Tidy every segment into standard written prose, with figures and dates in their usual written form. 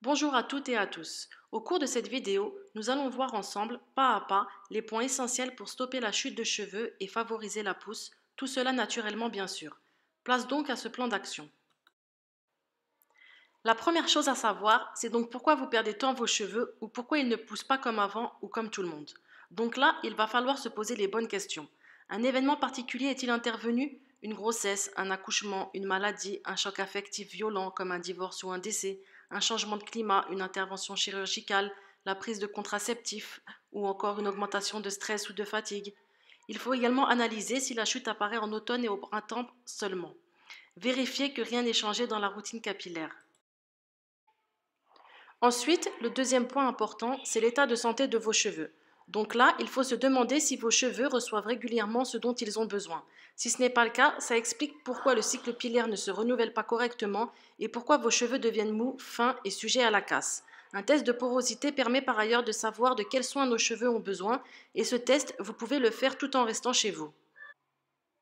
Bonjour à toutes et à tous. Au cours de cette vidéo, nous allons voir ensemble, pas à pas, les points essentiels pour stopper la chute de cheveux et favoriser la pousse, tout cela naturellement bien sûr. Place donc à ce plan d'action. La première chose à savoir, c'est donc pourquoi vous perdez tant vos cheveux ou pourquoi ils ne poussent pas comme avant ou comme tout le monde. Donc là, il va falloir se poser les bonnes questions. Un événement particulier est-il intervenu? Une grossesse, un accouchement, une maladie, un choc affectif violent comme un divorce ou un décès, un changement de climat, une intervention chirurgicale, la prise de contraceptifs ou encore une augmentation de stress ou de fatigue. Il faut également analyser si la chute apparaît en automne et au printemps seulement. Vérifiez que rien n'est changé dans la routine capillaire. Ensuite, le deuxième point important, c'est l'état de santé de vos cheveux. Donc là, il faut se demander si vos cheveux reçoivent régulièrement ce dont ils ont besoin. Si ce n'est pas le cas, ça explique pourquoi le cycle pilaire ne se renouvelle pas correctement et pourquoi vos cheveux deviennent mous, fins et sujets à la casse. Un test de porosité permet par ailleurs de savoir de quels soins nos cheveux ont besoin et ce test, vous pouvez le faire tout en restant chez vous.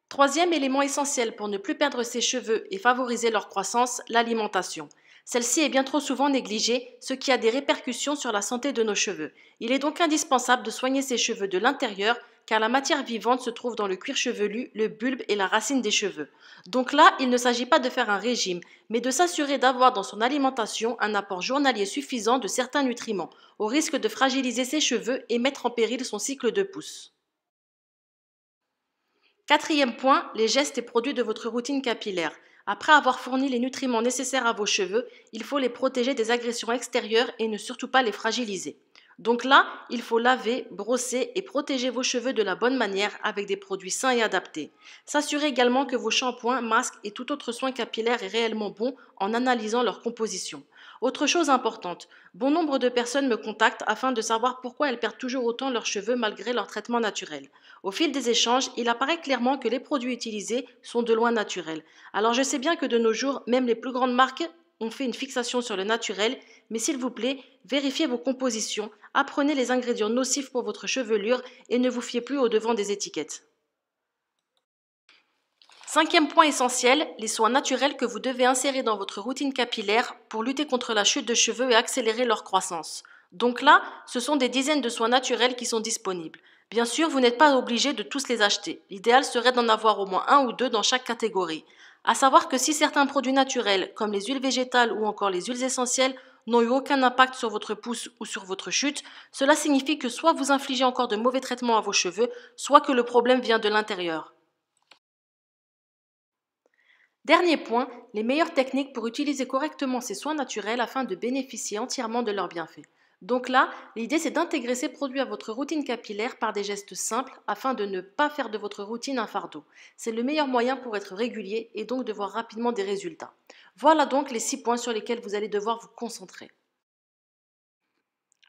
Troisième élément essentiel pour ne plus perdre ses cheveux et favoriser leur croissance, l'alimentation. Celle-ci est bien trop souvent négligée, ce qui a des répercussions sur la santé de nos cheveux. Il est donc indispensable de soigner ses cheveux de l'intérieur car la matière vivante se trouve dans le cuir chevelu, le bulbe et la racine des cheveux. Donc là, il ne s'agit pas de faire un régime, mais de s'assurer d'avoir dans son alimentation un apport journalier suffisant de certains nutriments, au risque de fragiliser ses cheveux et mettre en péril son cycle de pousse. Quatrième point, les gestes et produits de votre routine capillaire. Après avoir fourni les nutriments nécessaires à vos cheveux, il faut les protéger des agressions extérieures et ne surtout pas les fragiliser. Donc là, il faut laver, brosser et protéger vos cheveux de la bonne manière avec des produits sains et adaptés. S'assurer également que vos shampoings, masques et tout autre soin capillaire est réellement bon en analysant leur composition. Autre chose importante, bon nombre de personnes me contactent afin de savoir pourquoi elles perdent toujours autant leurs cheveux malgré leur traitement naturel. Au fil des échanges, il apparaît clairement que les produits utilisés sont de loin naturels. Alors je sais bien que de nos jours, même les plus grandes marques ont fait une fixation sur le naturel, mais s'il vous plaît, vérifiez vos compositions, apprenez les ingrédients nocifs pour votre chevelure et ne vous fiez plus au devant des étiquettes. Cinquième point essentiel, les soins naturels que vous devez insérer dans votre routine capillaire pour lutter contre la chute de cheveux et accélérer leur croissance. Donc là, ce sont des dizaines de soins naturels qui sont disponibles. Bien sûr, vous n'êtes pas obligé de tous les acheter. L'idéal serait d'en avoir au moins un ou deux dans chaque catégorie. À savoir que si certains produits naturels, comme les huiles végétales ou encore les huiles essentielles, n'ont eu aucun impact sur votre pousse ou sur votre chute, cela signifie que soit vous infligez encore de mauvais traitements à vos cheveux, soit que le problème vient de l'intérieur. Dernier point, les meilleures techniques pour utiliser correctement ces soins naturels afin de bénéficier entièrement de leurs bienfaits. Donc là, l'idée c'est d'intégrer ces produits à votre routine capillaire par des gestes simples afin de ne pas faire de votre routine un fardeau. C'est le meilleur moyen pour être régulier et donc de voir rapidement des résultats. Voilà donc les 6 points sur lesquels vous allez devoir vous concentrer.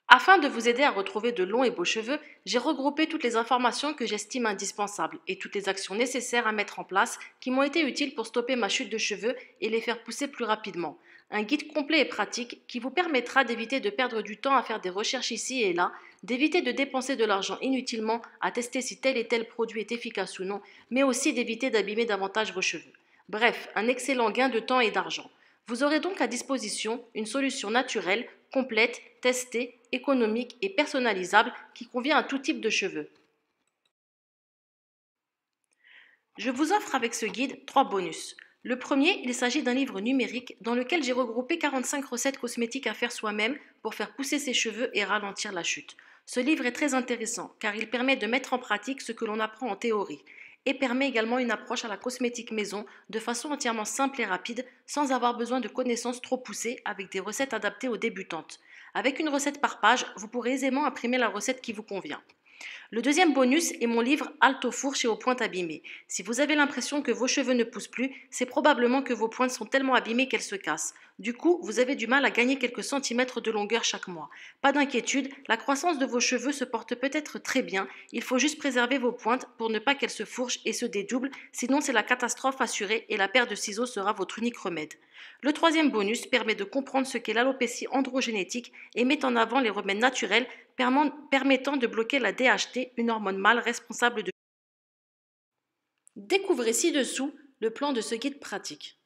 Afin de vous aider à retrouver de longs et beaux cheveux, j'ai regroupé toutes les informations que j'estime indispensables et toutes les actions nécessaires à mettre en place qui m'ont été utiles pour stopper ma chute de cheveux et les faire pousser plus rapidement. Un guide complet et pratique qui vous permettra d'éviter de perdre du temps à faire des recherches ici et là, d'éviter de dépenser de l'argent inutilement à tester si tel et tel produit est efficace ou non, mais aussi d'éviter d'abîmer davantage vos cheveux. Bref, un excellent gain de temps et d'argent. Vous aurez donc à disposition une solution naturelle, complète, testée, économique et personnalisable qui convient à tout type de cheveux. Je vous offre avec ce guide 3 bonus. Le premier, il s'agit d'un livre numérique dans lequel j'ai regroupé 45 recettes cosmétiques à faire soi-même pour faire pousser ses cheveux et ralentir la chute. Ce livre est très intéressant car il permet de mettre en pratique ce que l'on apprend en théorie et permet également une approche à la cosmétique maison de façon entièrement simple et rapide sans avoir besoin de connaissances trop poussées avec des recettes adaptées aux débutantes. Avec une recette par page, vous pourrez aisément imprimer la recette qui vous convient. Le deuxième bonus est mon livre Halte aux fourches et aux pointes abîmées. Si vous avez l'impression que vos cheveux ne poussent plus, c'est probablement que vos pointes sont tellement abîmées qu'elles se cassent. Du coup, vous avez du mal à gagner quelques centimètres de longueur chaque mois. Pas d'inquiétude, la croissance de vos cheveux se porte peut-être très bien, il faut juste préserver vos pointes pour ne pas qu'elles se fourchent et se dédoublent, sinon c'est la catastrophe assurée et la paire de ciseaux sera votre unique remède. Le troisième bonus permet de comprendre ce qu'est l'alopécie androgénétique et met en avant les remèdes naturels permettant de bloquer la DHT, une hormone mâle responsable de... Découvrez ci-dessous le plan de ce guide pratique.